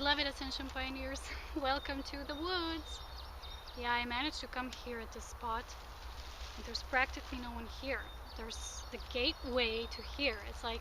Beloved Ascension Pioneers, welcome to the woods. Yeah, I managed to come here at this spot. There's practically no one here. There's the gateway to here. It's like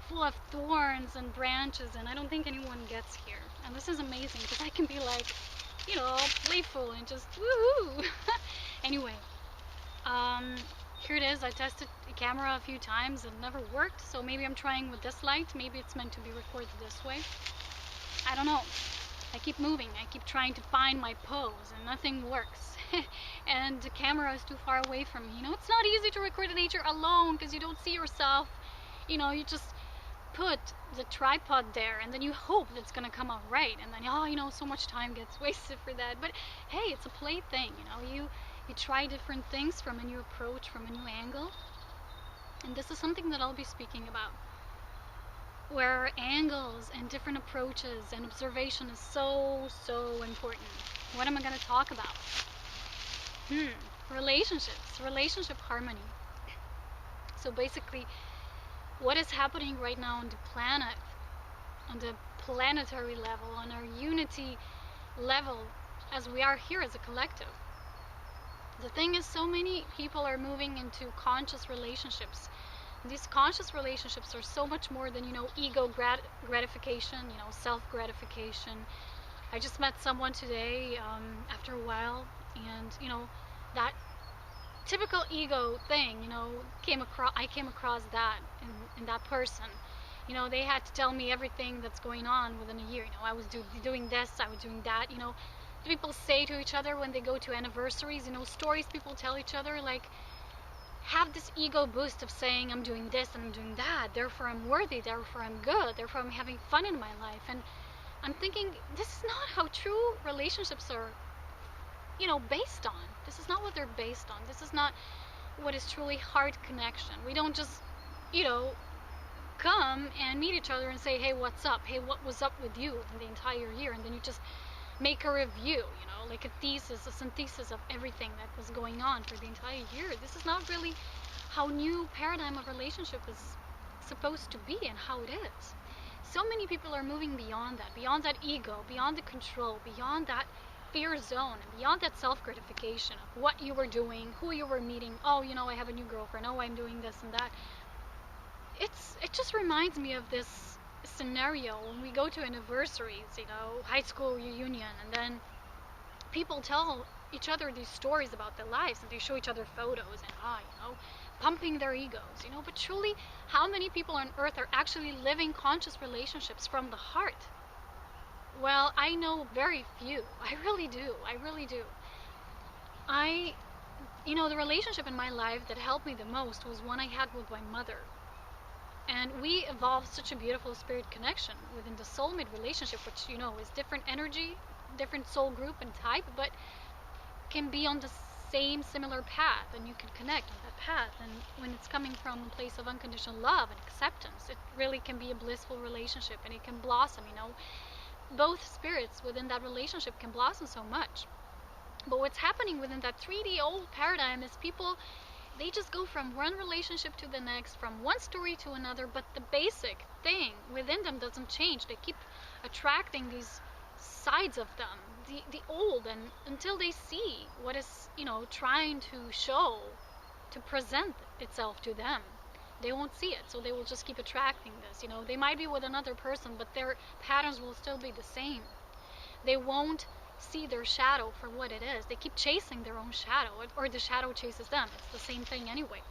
full of thorns and branches, and I don't think anyone gets here. And this is amazing because I can be like, playful and just woohoo. Anyway, here it is. I tested the camera a few times and it never worked, so maybe I'm trying with this light. Maybe it's meant to be recorded this way. I don't know. I keep moving. I keep trying to find my pose and nothing works. And the camera is too far away from me. It's not easy to record in nature alone because you don't see yourself. You just put the tripod there and then you hope that it's gonna come out right, and then so much time gets wasted for that. But hey, it's a play thing. You try different things from a new approach, from a new angle, and this is something that I'll be speaking about, where angles and different approaches and observation is so important. What am I going to talk about? Relationships, relationship harmony. So basically, what is happening right now on the planet, on the planetary level, on our unity level, as we are here as a collective. The thing is, so many people are moving into conscious relationships. These conscious relationships are so much more than, ego gratification, self-gratification. I just met someone today after a while, and, that typical ego thing, I came across that in that person. They had to tell me everything that's going on within a year. I was doing this, I was doing that, people say to each other when they go to anniversaries, stories people tell each other, like, have this ego boost of saying, I'm doing this and I'm doing that, therefore I'm worthy, therefore I'm good, therefore I'm having fun in my life. And I'm thinking, this is not how true relationships are, based on. This is not what they're based on. This is not what is truly heart connection. We don't just, come and meet each other and say, hey, what's up? Hey, what was up with you in the entire year? And then you just make a review, like a thesis, a synthesis of everything that was going on for the entire year. This is not really how new paradigm of relationship is supposed to be and how it is. So many people are moving beyond that ego, beyond the control, beyond that fear zone, and beyond that self-gratification of what you were doing, who you were meeting. Oh, I have a new girlfriend. Oh, I'm doing this and that. It just reminds me of this scenario when we go to anniversaries, high school reunion, and then people tell each other these stories about their lives, and they show each other photos and pumping their egos, but truly, how many people on earth are actually living conscious relationships from the heart? Well, I know very few. I really do. The relationship in my life that helped me the most was one I had with my mother. And we evolved such a beautiful spirit connection within the soulmate relationship, which, is different energy, different soul group and type, but can be on the same similar path, and you can connect on that path. And when it's coming from a place of unconditional love and acceptance, it really can be a blissful relationship, and it can blossom, Both spirits within that relationship can blossom so much. But what's happening within that 3D old paradigm is people, they just go from one relationship to the next, from one story to another, but the basic thing within them doesn't change. They keep attracting these sides of them, the old, and until they see what is, trying to show, to present itself to them, they won't see it. So they will just keep attracting this. They might be with another person, but their patterns will still be the same. They won't see their shadow for what it is. They keep chasing their own shadow, or the shadow chases them. It's the same thing anyway.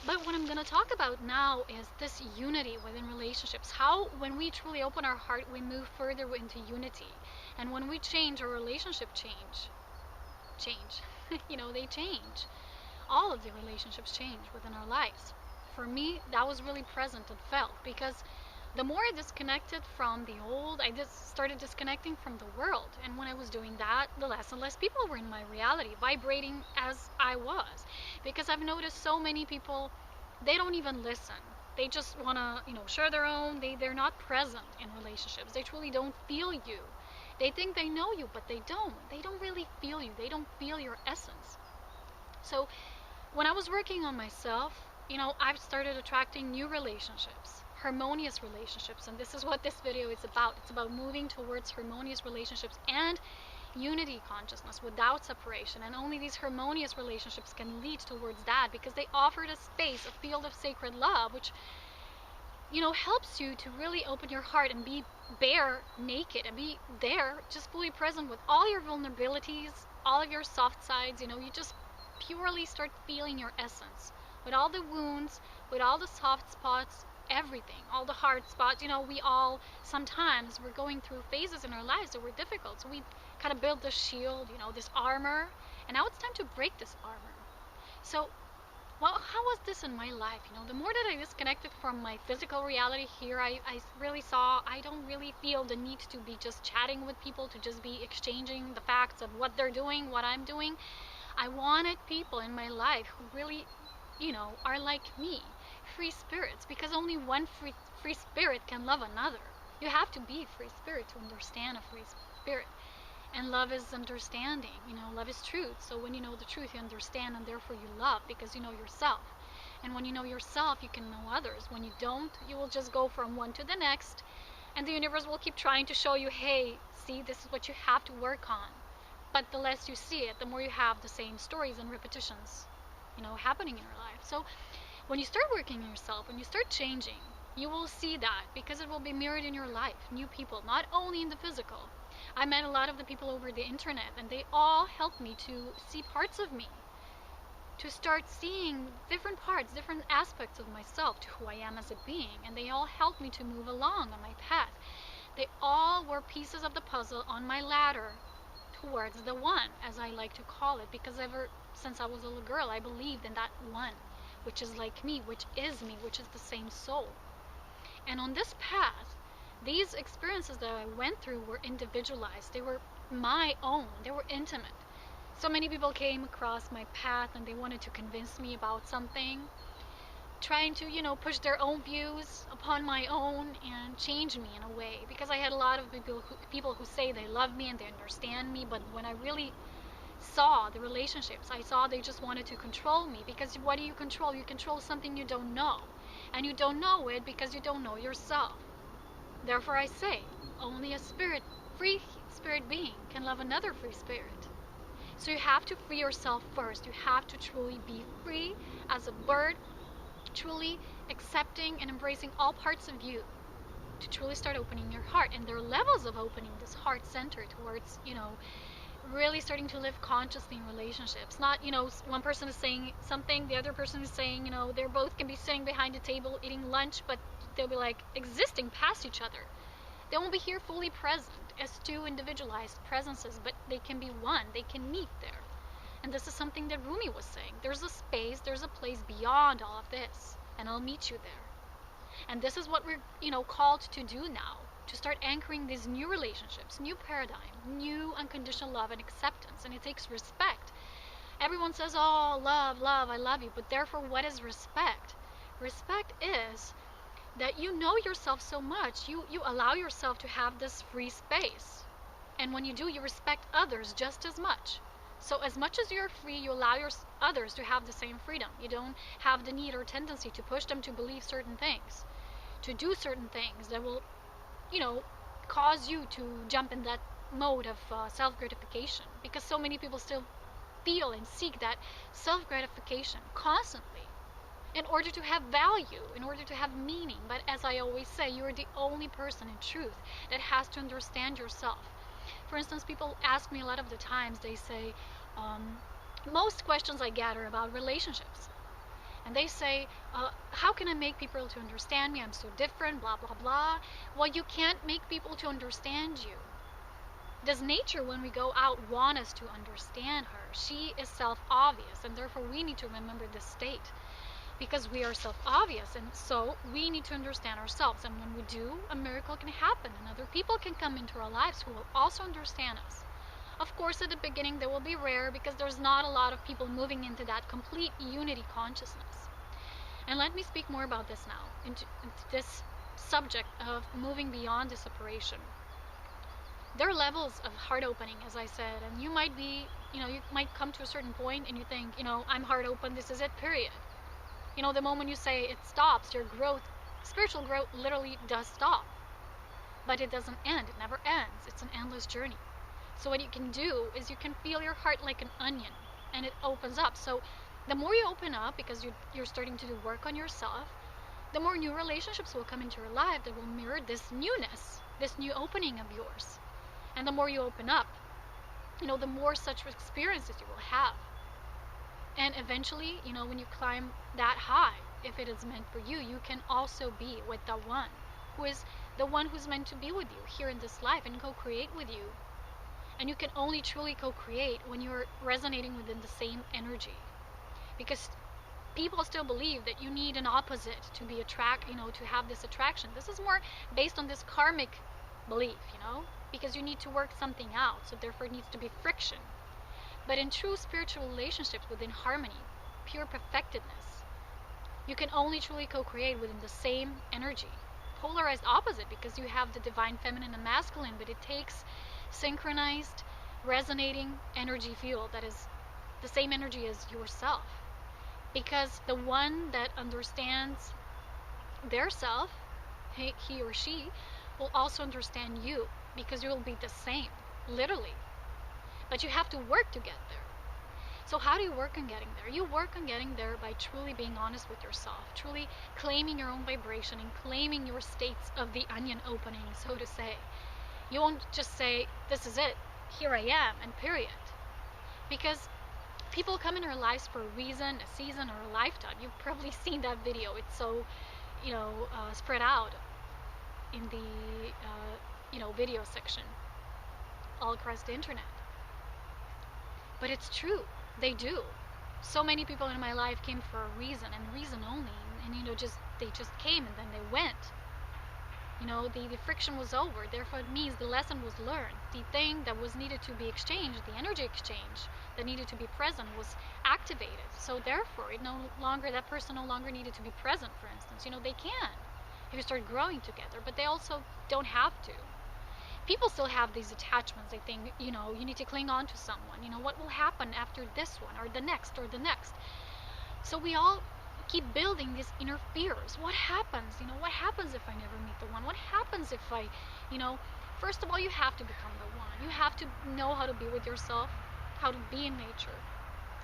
But what I'm going to talk about now is this unity within relationships. How, when we truly open our heart, we move further into unity. And when we change, our relationship change. They change. All of the relationships change within our lives. For me, that was really present and felt, because the more I disconnected from the old, I just started disconnecting from the world. And when I was doing that, the less and less people were in my reality, vibrating as I was. Because I've noticed so many people, they don't even listen. They just want to, share their own. They're not present in relationships. They truly don't feel you. They think they know you, but they don't. They don't really feel you. They don't feel your essence. So when I was working on myself, I've started attracting new relationships, harmonious relationships. And this is what this video is about. It's about moving towards harmonious relationships and unity consciousness without separation. And only these harmonious relationships can lead towards that, because they offer a space, a field of sacred love, which, you know, helps you to really open your heart and be bare, naked, and be there, just fully present with all your vulnerabilities, all of your soft sides. You know, you just purely start feeling your essence with all the wounds, with all the soft spots, everything, all the hard spots. You know, we all sometimes we're going through phases in our lives that were difficult, so we kind of build this shield, you know, this armor, and now it's time to break this armor. So, well, how was this in my life? You know, the more that I disconnected from my physical reality here, I really saw I don't really feel the need to be just chatting with people, to just be exchanging the facts of what they're doing, what I'm doing. I wanted people in my life who really, you know, are like me, free spirits, because only one free spirit can love another. You have to be a free spirit to understand a free spirit. And love is understanding, you know, love is truth. So when you know the truth, you understand, and therefore you love, because you know yourself. And when you know yourself, you can know others. When you don't, you will just go from one to the next, and the universe will keep trying to show you, hey, see, this is what you have to work on. But the less you see it, the more you have the same stories and repetitions, you know, happening in your life. So when you start working on yourself, when you start changing, you will see that, because it will be mirrored in your life. New people, not only in the physical. I met a lot of the people over the internet, and they all helped me to see parts of me, to start seeing different parts, different aspects of myself, to who I am as a being, and they all helped me to move along on my path. They all were pieces of the puzzle on my ladder towards the one, as I like to call it, because ever since I was a little girl, I believed in that one, which is like me, which is me, which is the same soul. And on this path, these experiences that I went through were individualized. They were my own. They were intimate. So many people came across my path and they wanted to convince me about something, trying to, you know, push their own views upon my own and change me in a way. Because I had a lot of people who say they love me and they understand me, but when I really saw the relationships, I saw they just wanted to control me. Because what do you control? You control something you don't know. And you don't know it because you don't know yourself. Therefore I say, only a free spirit being can love another free spirit. So you have to free yourself first. You have to truly be free as a bird, truly accepting and embracing all parts of you, to truly start opening your heart. And there are levels of opening this heart center towards, you know, really starting to live consciously in relationships. Not, you know, one person is saying something, the other person is saying, you know, they're both can be sitting behind a table eating lunch, but they'll be like existing past each other. They won't be here fully present as two individualized presences, but they can be one. They can meet there. And this is something that Rumi was saying. There's a space, there's a place beyond all of this, and I'll meet you there. And this is what we're, you know, called to do now, to start anchoring these new relationships, new paradigm, new unconditional love and acceptance. And it takes respect. Everyone says, oh, love, love, I love you. But therefore, what is respect? Respect is that you know yourself so much, you allow yourself to have this free space. And when you do, you respect others just as much. So as much as you're free, you allow others to have the same freedom. You don't have the need or tendency to push them to believe certain things, to do certain things that will, you know, cause you to jump in that mode of self-gratification. Because so many people still feel and seek that self-gratification constantly, in order to have value, in order to have meaning. But as I always say, you're the only person in truth that has to understand yourself. For instance, people ask me a lot of the times, they say, most questions I get are about relationships. And they say, how can I make people to understand me? I'm so different, blah, blah, blah. Well, you can't make people to understand you. Does nature, when we go out, want us to understand her? She is self-obvious, and therefore we need to remember this state. Because we are self-obvious, and so we need to understand ourselves. And when we do, a miracle can happen, and other people can come into our lives who will also understand us. Of course, at the beginning, they will be rare, because there's not a lot of people moving into that complete unity consciousness. And let me speak more about this now, into this subject of moving beyond the separation. There are levels of heart opening, as I said, and you might be, you know, you might come to a certain point and you think, you know, I'm heart open, this is it, period. You know, the moment you say it stops, your growth Spiritual growth literally does stop, but it doesn't end. It never ends. It's an endless journey. So what you can do is you can feel your heart like an onion, and it opens up. So the more you open up, because you're starting to do work on yourself, the more new relationships will come into your life that will mirror this newness, this new opening of yours. And the more you open up, the more such experiences you will have. And eventually, when you climb that high, if it is meant for you, you can also be with the one who is the one who's meant to be with you here in this life and co-create with you. And you can only truly co-create when you're resonating within the same energy. Because people still believe that you need an opposite to be to have this attraction. This is more based on this karmic belief, because you need to work something out, so therefore it needs to be friction. But in true spiritual relationships within harmony, pure perfectedness, you can only truly co-create within the same energy. Polarized opposite, because you have the divine feminine and masculine, but it takes synchronized, resonating energy field that is the same energy as yourself. Because the one that understands their self, he or she, will also understand you, because you will be the same, literally. But you have to work to get there. So how do you work on getting there? You work on getting there by truly being honest with yourself, truly claiming your own vibration and claiming your states of the onion opening, so to say. You won't just say, this is it, here I am, and period. Because people come in our lives for a reason, a season, or a lifetime. You've probably seen that video. It's so, spread out in the, video section all across the internet. But it's true. They do. So many people in my life came for a reason, and reason only. And they just came and then they went. The friction was over. Therefore, it means the lesson was learned. The thing that was needed to be exchanged, the energy exchange that needed to be present, was activated. So therefore, that person no longer needed to be present, for instance. They can if you start growing together, but they also don't have to. People still have these attachments. They think, you need to cling on to someone. What will happen after this one or the next or the next? So we all keep building these inner fears. What happens? What happens if I never meet the one? What happens if I, first of all, you have to become the one. You have to know how to be with yourself, how to be in nature,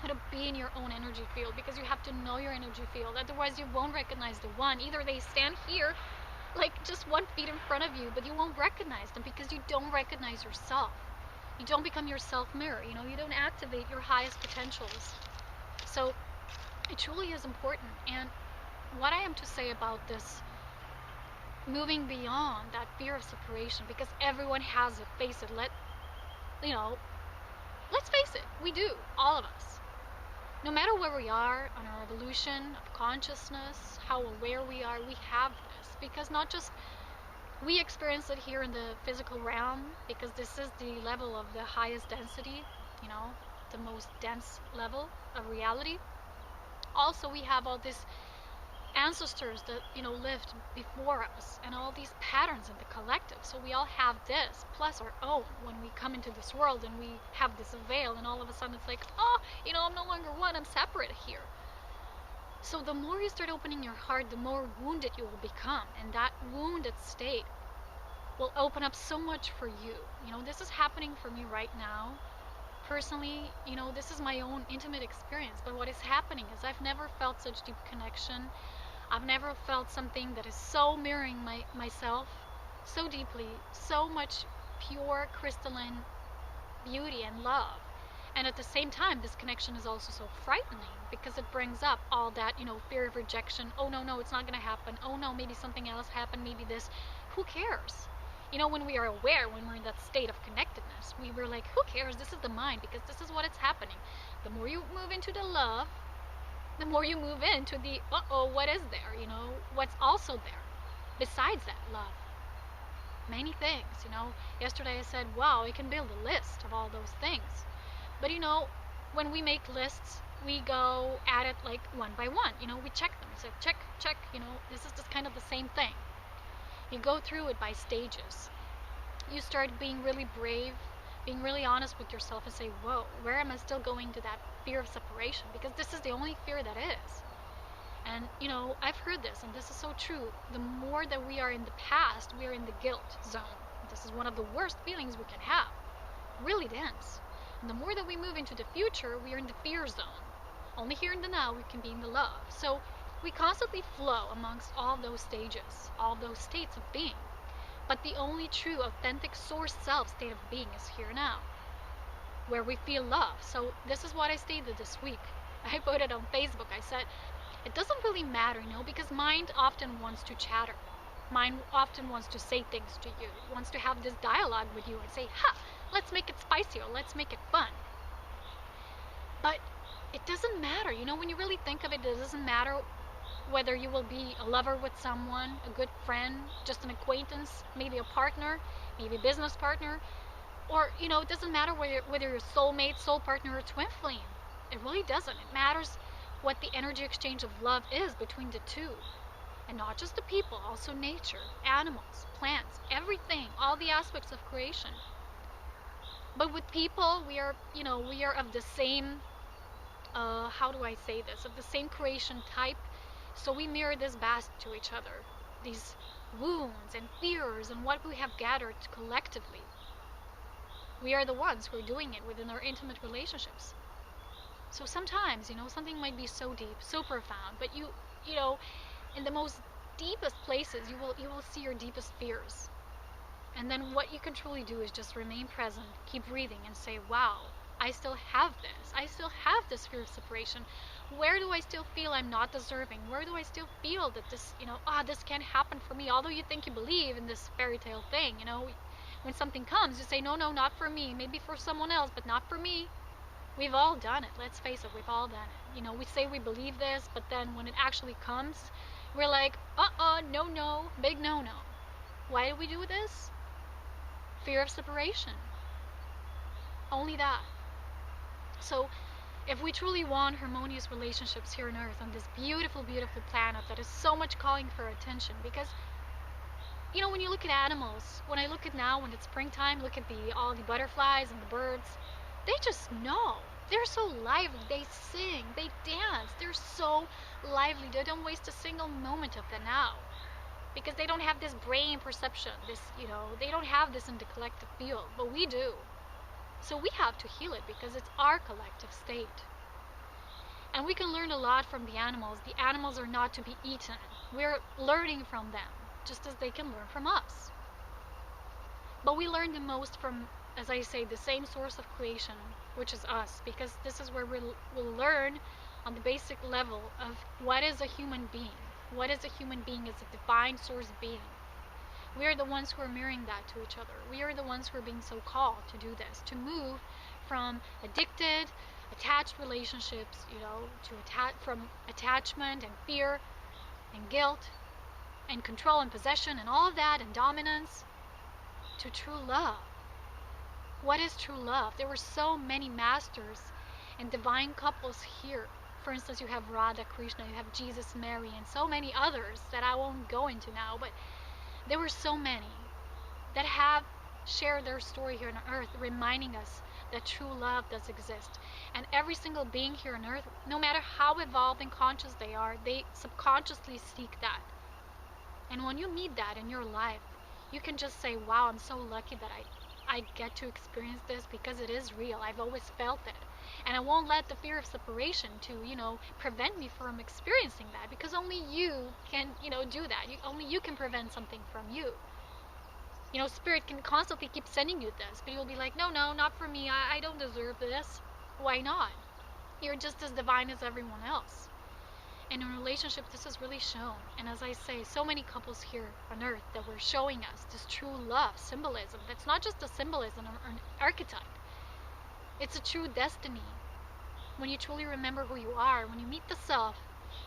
how to be in your own energy field, because you have to know your energy field. Otherwise, you won't recognize the one. Either they stand here, like just 1 feet in front of you, but you won't recognize them because you don't recognize yourself. You don't become your self mirror. You don't activate your highest potentials. So it truly is important. And what I am to say about this, moving beyond that fear of separation, because everyone has it, face it, let's face it, we do, all of us. No matter where we are on our evolution of consciousness, how aware we are, we have this, because not just we experience it here in the physical realm, because this is the level of the highest density, the most dense level of reality. Also, we have all these ancestors that lived before us, and all these patterns in the collective. So we all have this plus our own when we come into this world, and we have this veil, and all of a sudden it's like, I'm no longer one, I'm separate here. So the more you start opening your heart, the more wounded you will become, and that wounded state will open up so much for you. This is happening for me right now. Personally, this is my own intimate experience, but what is happening is I've never felt such deep connection. I've never felt something that is so mirroring myself so deeply, so much pure crystalline beauty and love. And at the same time, this connection is also so frightening, because it brings up all that, fear of rejection. Oh no, it's not going to happen. Oh no, maybe something else happened, maybe this. Who cares? When we are aware, when we're in that state of connectedness, we were like, who cares? This is the mind, because this is what is happening. The more you move into the love, the more you move into the, what is there? What's also there besides that love? Many things, Yesterday I said, wow, I can build a list of all those things. But, when we make lists, we go at it like one by one. We check them. It's like, check, this is just kind of the same thing. You go through it by stages. You start being really brave, being really honest with yourself, and say, whoa, where am I still going to that fear of separation? Because this is the only fear that is. And I've heard this, and this is so true. The more that we are in the past, we are in the guilt zone. This is one of the worst feelings we can have. Really dense. And the more that we move into the future, we are in the fear zone. Only here in the now we can be in the love. So we constantly flow amongst all those stages, all those states of being. But the only true, authentic source self state of being is here now, where we feel love. So this is what I stated this week. I put it on Facebook. I said, it doesn't really matter, because mind often wants to chatter. Mind often wants to say things to you, wants to have this dialogue with you and say, let's make it spicier, let's make it fun. But it doesn't matter, when you really think of it, it doesn't matter whether you will be a lover with someone, a good friend, just an acquaintance, maybe a partner, maybe a business partner, or, it doesn't matter whether you're soulmate, soul partner, or twin flame. It really doesn't. It matters what the energy exchange of love is between the two. And not just the people, also nature, animals, plants, everything, all the aspects of creation. But with people, we are of the same, how do I say this, of the same creation type. So we mirror this back to each other, these wounds and fears and what we have gathered collectively. We are the ones who are doing it within our intimate relationships. So sometimes, something might be so deep, so profound, but you in the most deepest places, you will see your deepest fears. And then what you can truly do is just remain present, keep breathing, and say, wow, I still have this. I still have this fear of separation. Where do I still feel I'm not deserving? Where do I still feel that this, this can't happen for me? Although you think you believe in this fairy tale thing, when something comes, you say, no, not for me. Maybe for someone else, but not for me. We've all done it. Let's face it, we've all done it. We say we believe this, but then when it actually comes, we're like, no, big no. Why do we do this? Fear of separation. Only that. So, if we truly want harmonious relationships here on Earth, on this beautiful, beautiful planet that is so much calling for attention, because, when you look at animals, when I look at now, when it's springtime, look at all the butterflies and the birds, they just know. They're so lively. They sing, they dance. They're so lively. They don't waste a single moment of the now, because they don't have this brain perception, they don't have this in the collective field, but we do. So we have to heal it because it's our collective state. And we can learn a lot from the animals. The animals are not to be eaten. We're learning from them, just as they can learn from us. But we learn the most from, as I say, the same source of creation, which is us, because this is where we'll learn on the basic level of what is a human being. What is a human being? It's a divine source being. We are the ones who are mirroring that to each other. We are the ones who are being so called to do this, to move from addicted, attached relationships, from attachment and fear and guilt and control and possession and all of that and dominance, to true love. What is true love? There were so many masters and divine couples here. For instance, you have Radha, Krishna, you have Jesus, Mary, and so many others that I won't go into now, but there were so many that have shared their story here on Earth, reminding us that true love does exist. And every single being here on Earth, no matter how evolved and conscious they are, they subconsciously seek that. And when you meet that in your life, you can just say, wow, I'm so lucky that I get to experience this, because it is real. I've always felt it. And I won't let the fear of separation to, prevent me from experiencing that, because only you can, do that. Only you can prevent something from you. Spirit can constantly keep sending you this, but you'll be like, no, not for me. I don't deserve this. Why not? You're just as divine as everyone else. And in relationships, this is really shown. And as I say, so many couples here on Earth that were showing us this true love symbolism. That's not just a symbolism or an archetype. It's a true destiny. When you truly remember who you are, when you meet the self,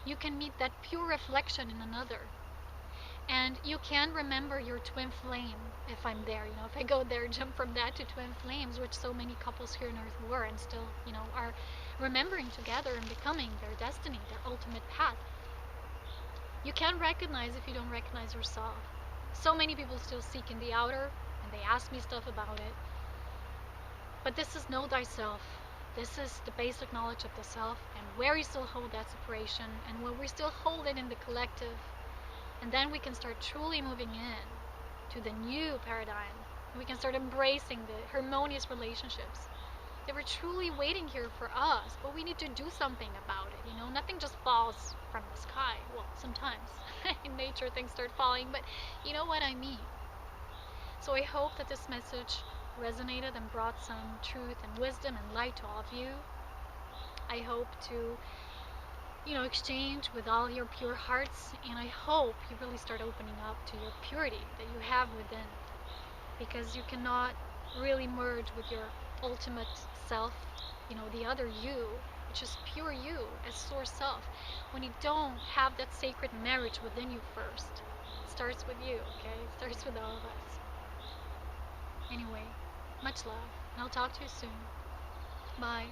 you can meet that pure reflection in another. And you can remember your twin flame, if I'm there, if I go there, jump from that to twin flames, which so many couples here on Earth were and still, are remembering together and becoming their destiny, their ultimate path. You can't recognize if you don't recognize yourself. So many people still seek in the outer, and they ask me stuff about it. But this is know thyself. This is the basic knowledge of the self, and where we still hold that separation, and where we still hold it in the collective. And then we can start truly moving in to the new paradigm. We can start embracing the harmonious relationships. They were truly waiting here for us, but we need to do something about it. Nothing just falls from the sky. Well, sometimes in nature things start falling, but you know what I mean. So I hope that this message resonated and brought some truth and wisdom and light to all of you. I hope to, exchange with all your pure hearts, and I hope you really start opening up to your purity that you have within, because you cannot really merge with your ultimate self, the other you, which is pure you as source self, when you don't have that sacred marriage within you first. It starts with you, okay? It starts with all of us. Anyway, much love, and I'll talk to you soon. Bye.